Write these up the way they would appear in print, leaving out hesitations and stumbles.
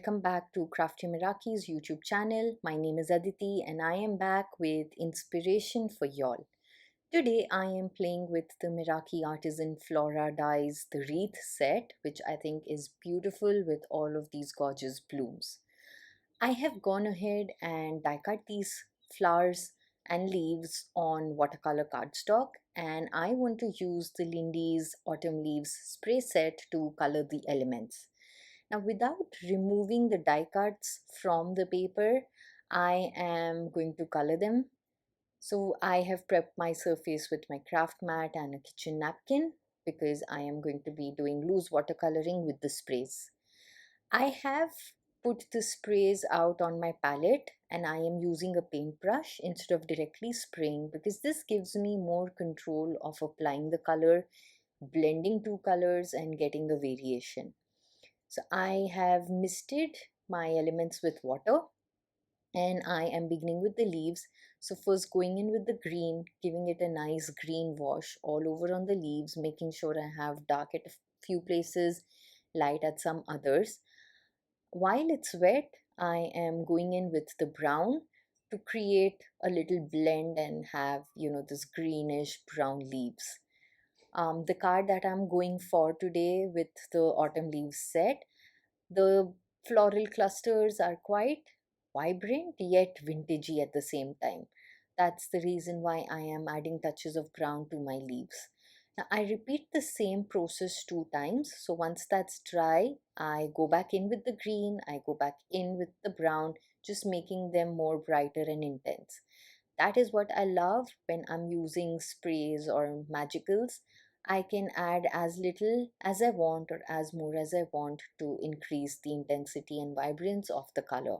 welcome back to Crafty Meraki's YouTube channel. My name is Aditi and I am back with inspiration for y'all. Today I am playing with the Meraki Artisan Flora dies, the wreath set, which I think is beautiful with all of these gorgeous blooms. I have gone ahead and die cut these flowers and leaves on watercolor cardstock, and I want to use the Lindy's Autumn Leaves spray set to color the elements. Now, without removing the die cuts from the paper, I am going to color them. So I have prepped my surface with my craft mat and a kitchen napkin because I am going to be doing loose watercoloring with the sprays. I have put the sprays out on my palette and I am using a paintbrush instead of directly spraying because this gives me more control of applying the color, blending two colors and getting a variation. So I have misted my elements with water and I am beginning with the leaves. So first going in with the green, giving it a nice green wash all over on the leaves, making sure I have dark at a few places, light at some others. While it's wet, I am going in with the brown to create a little blend and have, this greenish brown leaves. The card that I'm going for today with the autumn leaves set, the floral clusters are quite vibrant yet vintagey at the same time. That's the reason why I am adding touches of brown to my leaves. Now I repeat the same process 2 times. So once that's dry, I go back in with the green, I go back in with the brown, just making them more brighter and intense. That is what I love when I'm using sprays or magicals. I can add as little as I want or as more as I want to increase the intensity and vibrance of the color.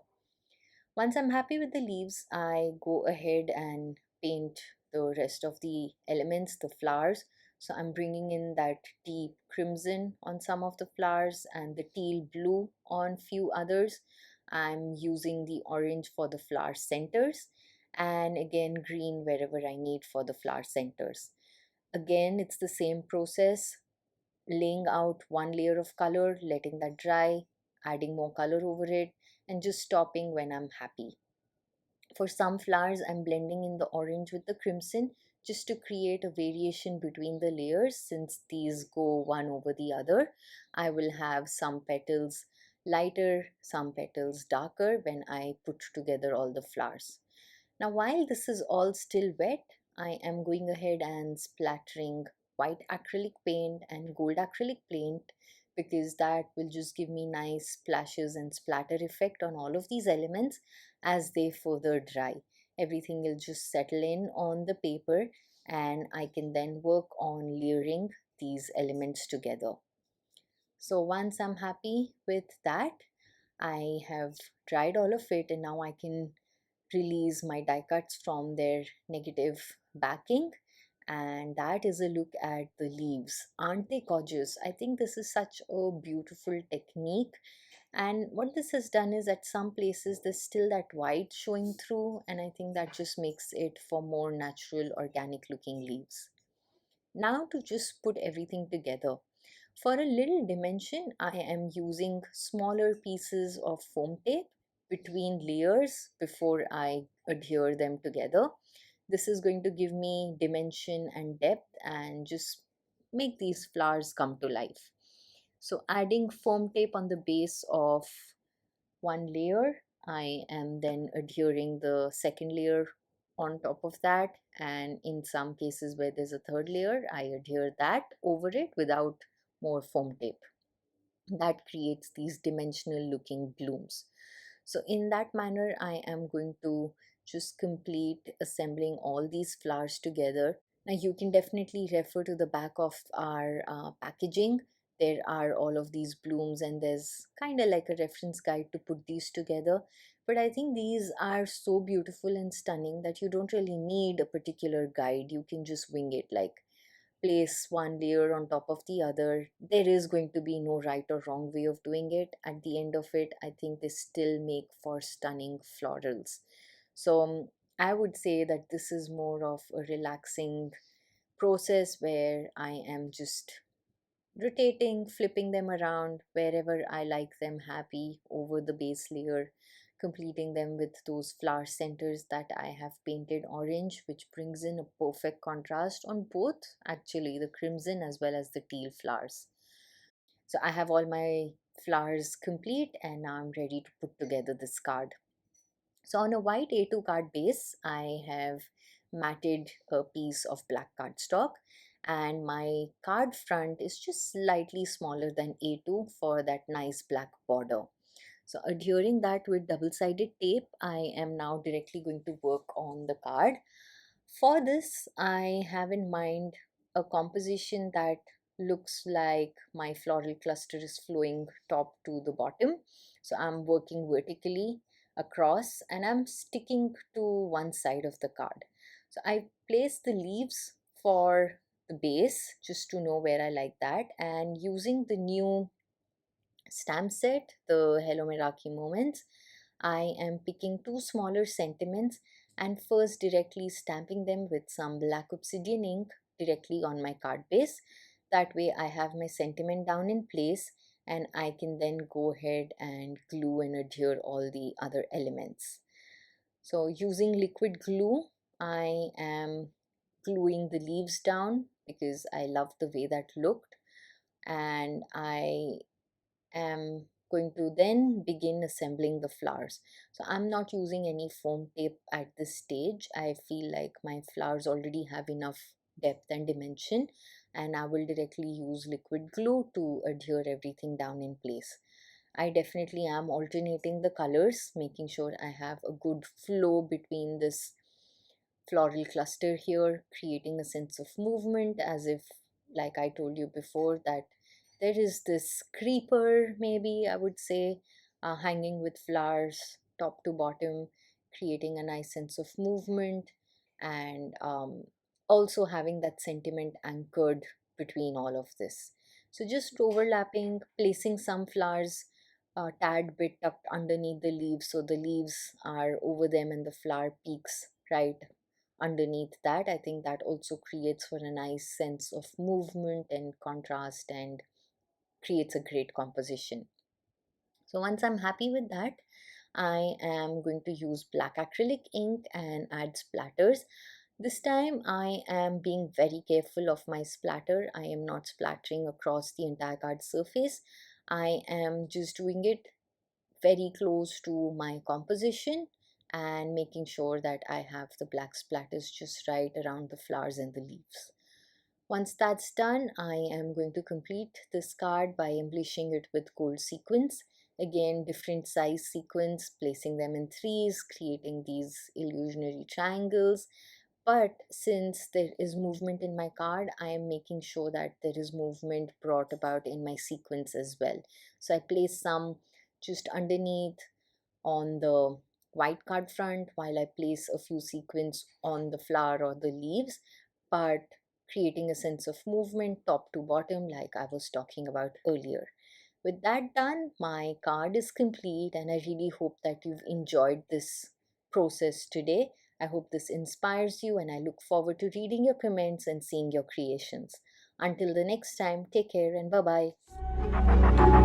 Once I'm happy with the leaves, I go ahead and paint the rest of the elements, the flowers. So I'm bringing in that deep crimson on some of the flowers and the teal blue on few others. I'm using the orange for the flower centers and again green wherever I need for the flower centers. Again, it's the same process, laying out one layer of color, letting that dry, adding more color over it, and just stopping when I'm happy. For some flowers, I'm blending in the orange with the crimson just to create a variation between the layers. Since these go one over the other, I will have some petals lighter, some petals darker when I put together all the flowers. Now, while this is all still wet, I am going ahead and splattering white acrylic paint and gold acrylic paint because that will just give me nice splashes and splatter effect on all of these elements as they further dry. Everything will just settle in on the paper and I can then work on layering these elements together. So once I'm happy with that, I have dried all of it and now I can release my die cuts from their negative backing, and that is a look at the leaves. Aren't they gorgeous? I think this is such a beautiful technique, and what this has done is at some places there's still that white showing through, and I think that just makes it for more natural organic looking leaves. Now to just put everything together. For a little dimension, I am using smaller pieces of foam tape between layers before I adhere them together. This is going to give me dimension and depth and just make these flowers come to life. So adding foam tape on the base of one layer, I am then adhering the second layer on top of that, and in some cases where there's a third layer, I adhere that over it without more foam tape. That creates these dimensional looking blooms. So in that manner, I am going to just complete assembling all these flowers together. Now you can definitely refer to the back of our packaging. There are all of these blooms and there's kind of like a reference guide to put these together. But I think these are so beautiful and stunning that you don't really need a particular guide. You can just wing it, like place one layer on top of the other. There is going to be no right or wrong way of doing it. At the end of it, I think they still make for stunning florals. So I would say that this is more of a relaxing process where I am just rotating, flipping them around wherever I like them happy over the base layer, completing them with those flower centers that I have painted orange, which brings in a perfect contrast on both actually the crimson as well as the teal flowers. So I have all my flowers complete and now I'm ready to put together this card. So on a white A2 card base, I have matted a piece of black cardstock, and my card front is just slightly smaller than A2 for that nice black border. So adhering that with double-sided tape, I am now directly going to work on the card. For this, I have in mind a composition that looks like my floral cluster is flowing top to the bottom. So I'm working vertically across and I'm sticking to one side of the card. So I place the leaves for the base just to know where I like that, and using the new stamp set, the Hello Meraki Moments, I am picking two smaller sentiments and first directly stamping them with some black obsidian ink directly on my card base. That way I have my sentiment down in place and I can then go ahead and glue and adhere all the other elements. So using liquid glue, I am gluing the leaves down because I love the way that looked, and I am going to then begin assembling the flowers. So I'm not using any foam tape at this stage. I feel like my flowers already have enough depth and dimension, and I will directly use liquid glue to adhere everything down in place. I definitely am alternating the colors, making sure I have a good flow between this floral cluster here, creating a sense of movement as if, like I told you before, that there is this creeper, maybe I would say, hanging with flowers top to bottom, creating a nice sense of movement, and also having that sentiment anchored between all of this. So just overlapping, placing some flowers a tad bit tucked underneath the leaves so the leaves are over them and the flower peaks right underneath that. I think that also creates for a nice sense of movement and contrast and creates a great composition. So once I'm happy with that, I am going to use black acrylic ink and add splatters. This time I am being very careful of my splatter. I am not splattering across the entire card surface. I am just doing it very close to my composition and making sure that I have the black splatters just right around the flowers and the leaves. Once that's done, I am going to complete this card by embellishing it with gold sequins. Again, different size sequins, placing them in threes, creating these illusionary triangles. But since there is movement in my card, I am making sure that there is movement brought about in my sequins as well. So I place some just underneath on the white card front while I place a few sequins on the flower or the leaves, but creating a sense of movement top to bottom like I was talking about earlier. With that done, my card is complete and I really hope that you've enjoyed this process today. I hope this inspires you and I look forward to reading your comments and seeing your creations. Until the next time, take care and bye bye.